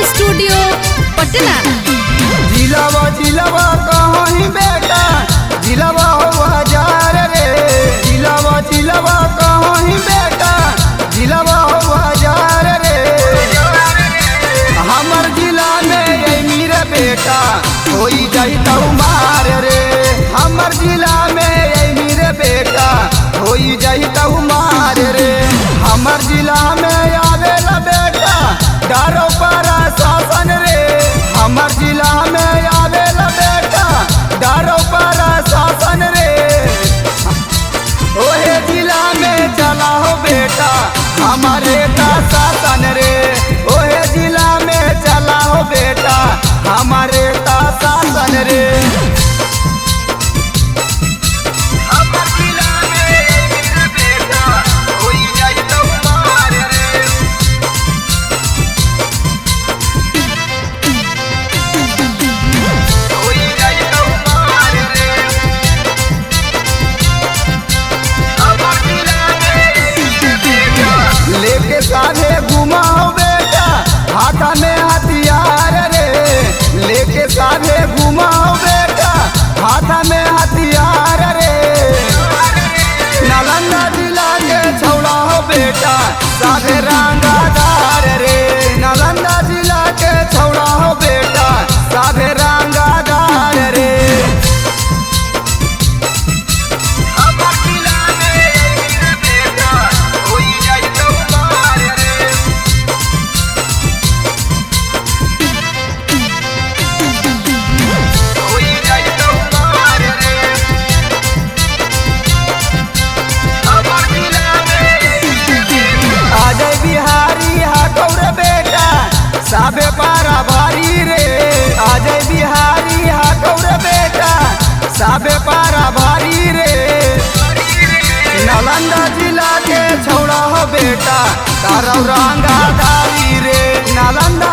Studio Patna. जिलावा जिलावा कहीं बेटा जिलावा हो हजार रे, जिलावा जिलावा कहीं बेटा जिलावा हो हजार रे। हमर जिला में ये मेरा बेटा होई जाई तो मार रे, हमर जिला में ये मेरा बेटा होई जाई तो मार रे। हमर जिला में आवेला बेटा डरो पर शासन रे, हमर जिला में आवेला बेटा डरो पर शासन रे। ओहे जिला में चला हो बेटा हमारे का शासन रे, ओहे जिला में चला हो बेटा हमारे का शासन रे। लेके साधे घुमाओ बेटा हाथा में हथियार रे, लेके साधे घुमाओ बेटा हाथा में हथियार रे। नालंदा जिला के छौड़ा हो बेटा साधे रंगादार रे, नालंदा जिला के छौड़ा हो बेटा साधे रंगादार रे। साबे पारा भारी रे अजय बिहारी हाकौर बेटा साबे पारा भारी रे। नालंदा जिला के छौड़ा हो बेटा तारौ रंगादारी रे, नालंदा